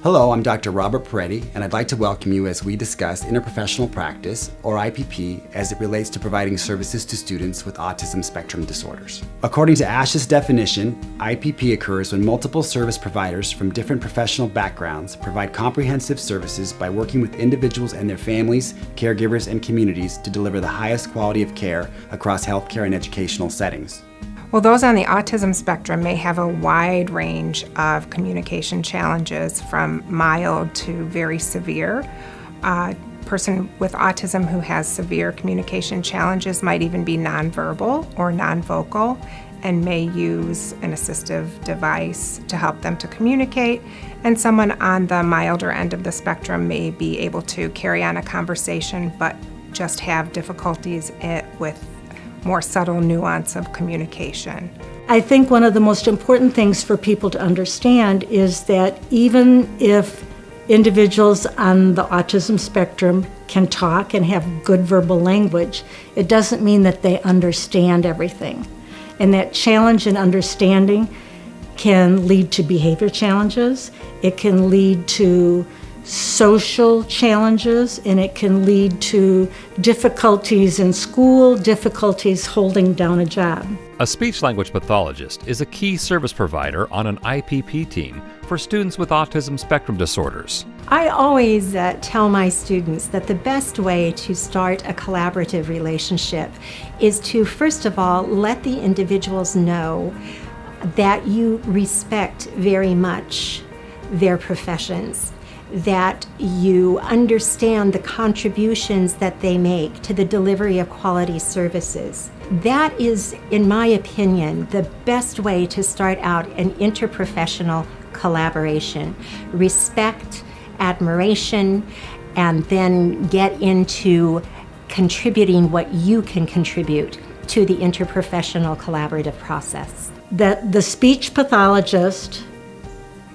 Hello, I'm Dr. Robert Peretti, and I'd like to welcome you as we discuss interprofessional practice, or IPP, as it relates to providing services to students with autism spectrum disorders. According to ASHA's definition, IPP occurs when multiple service providers from different professional backgrounds provide comprehensive services by working with individuals and their families, caregivers, and communities to deliver the highest quality of care across healthcare and educational settings. Well, those on the autism spectrum may have a wide range of communication challenges from mild to very severe. A person with autism who has severe communication challenges might even be nonverbal or nonvocal and may use an assistive device to help them to communicate. And someone on the milder end of the spectrum may be able to carry on a conversation but just have difficulties with more subtle nuance of communication. I think one of the most important things for people to understand is that even if individuals on the autism spectrum can talk and have good verbal language, it doesn't mean that they understand everything. And that challenge in understanding can lead to behavior challenges, it can lead to social challenges, and it can lead to difficulties in school, difficulties holding down a job. A speech-language pathologist is a key service provider on an IPP team for students with autism spectrum disorders. I always tell my students that the best way to start a collaborative relationship is to, first of all, let the individuals know that you respect very much their professions, that you understand the contributions that they make to the delivery of quality services. That is, in my opinion, the best way to start out an interprofessional collaboration. Respect, admiration, and then get into contributing what you can contribute to the interprofessional collaborative process. That the speech pathologist,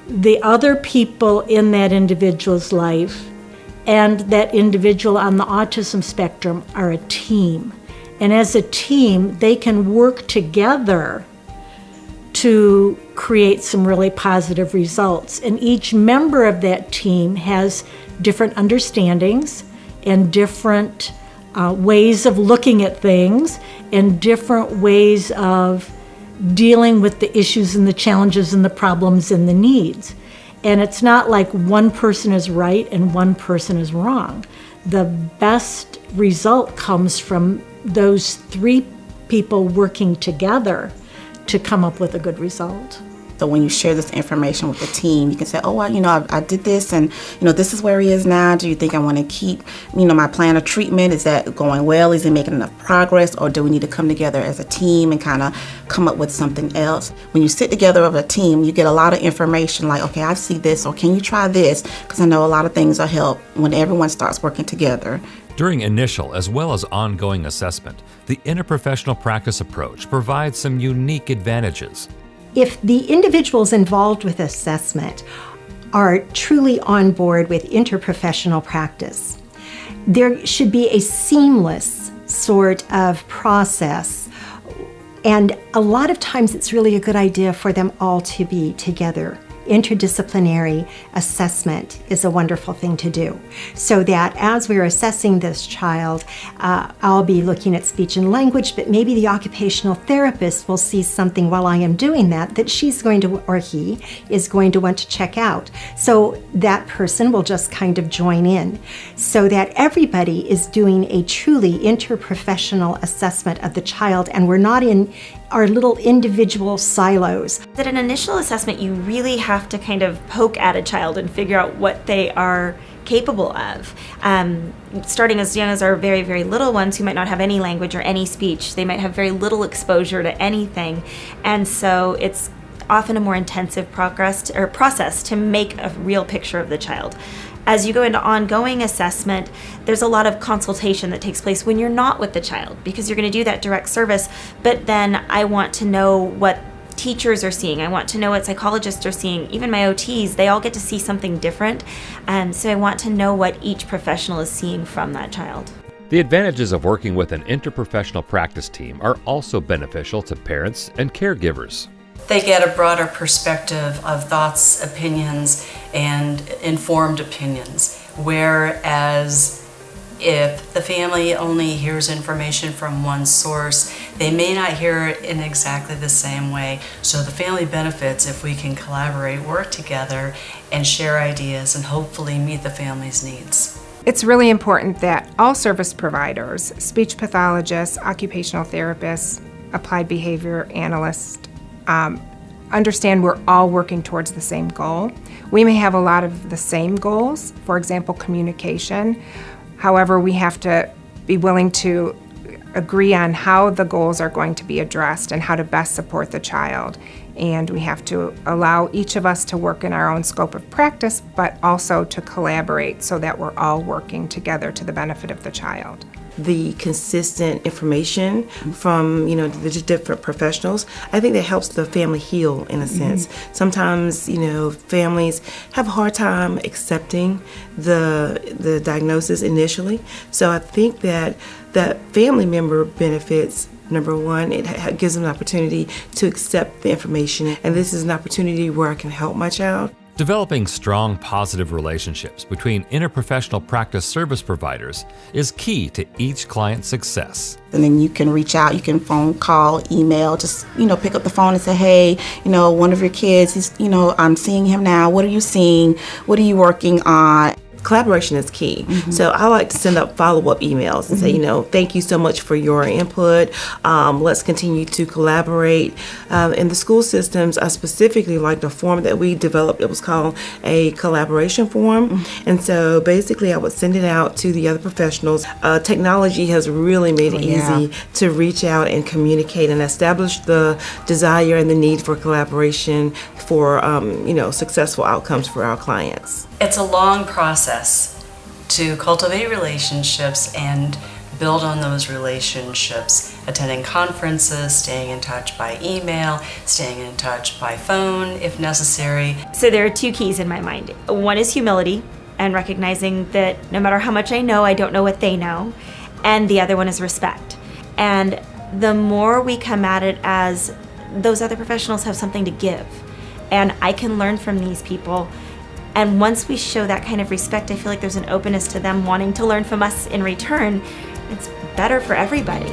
the other people in that individual's life, and that individual on the autism spectrum are a team. And as a team, they can work together to create some really positive results. And each member of that team has different understandings and different ways of looking at things and different ways of dealing with the issues and the challenges and the problems and the needs. And it's not like one person is right and one person is wrong. The best result comes from those three people working together to come up with a good result. So when you share this information with the team, you can say, oh, I did this, and this is where he is now. Do you think I want to keep, my plan of treatment? Is that going well? Is he making enough progress? Or do we need to come together as a team and kind of come up with something else? When you sit together as a team, you get a lot of information like, okay, I see this, or can you try this? Because I know a lot of things will help when everyone starts working together. During initial as well as ongoing assessment, the interprofessional practice approach provides some unique advantages. If the individuals involved with assessment are truly on board with interprofessional practice, there should be a seamless sort of process. And a lot of times it's really a good idea for them all to be together. Interdisciplinary assessment is a wonderful thing to do, so that as we're assessing this child, I'll be looking at speech and language, but maybe the occupational therapist will see something while I am doing that she's going to, or he is going to want to check out. So that person will just kind of join in, so that everybody is doing a truly interprofessional assessment of the child, and we're not in our little individual silos. At an initial assessment, you really have to kind of poke at a child and figure out what they are capable of. Starting as young as our very, very little ones who might not have any language or any speech, they might have very little exposure to anything. And so it's often a more intensive process to make a real picture of the child. As you go into ongoing assessment, there's a lot of consultation that takes place when you're not with the child, because you're going to do that direct service, but then I want to know what teachers are seeing. I want to know what psychologists are seeing. Even my OTs, they all get to see something different, and so I want to know what each professional is seeing from that child. The advantages of working with an interprofessional practice team are also beneficial to parents and caregivers. They get a broader perspective of thoughts, opinions, and informed opinions. Whereas if the family only hears information from one source, they may not hear it in exactly the same way. So the family benefits if we can collaborate, work together, and share ideas and hopefully meet the family's needs. It's really important that all service providers, speech pathologists, occupational therapists, applied behavior analysts, understand we're all working towards the same goal. We may have a lot of the same goals, for example, communication. However, we have to be willing to agree on how the goals are going to be addressed and how to best support the child. And we have to allow each of us to work in our own scope of practice, but also to collaborate so that we're all working together to the benefit of the child. The consistent information from the different professionals, I think that helps the family heal in a sense. Sometimes families have a hard time accepting the diagnosis initially, so I think that family member benefits. Number one, it gives them an opportunity to accept the information, and this is an opportunity where I can help my child. Developing strong, positive relationships between interprofessional practice service providers is key to each client's success. And then you can reach out, you can phone, call, email, just, pick up the phone and say, hey, one of your kids, he's, I'm seeing him now. What are you seeing? What are you working on? Collaboration is key. So I like to send up follow-up emails and say, thank you so much for your input. Let's continue to collaborate. In the school systems, I specifically liked a form that we developed. It was called a collaboration form. And so basically I would send it out to the other professionals. Technology has really made it easy to reach out and communicate and establish the desire and the need for collaboration for successful outcomes for our clients. It's a long process to cultivate relationships and build on those relationships, attending conferences, staying in touch by email, staying in touch by phone if necessary. So there are two keys in my mind. One is humility and recognizing that no matter how much I know, I don't know what they know. And the other one is respect. And the more we come at it as those other professionals have something to give, and I can learn from these people. And once we show that kind of respect, I feel like there's an openness to them wanting to learn from us in return. It's better for everybody.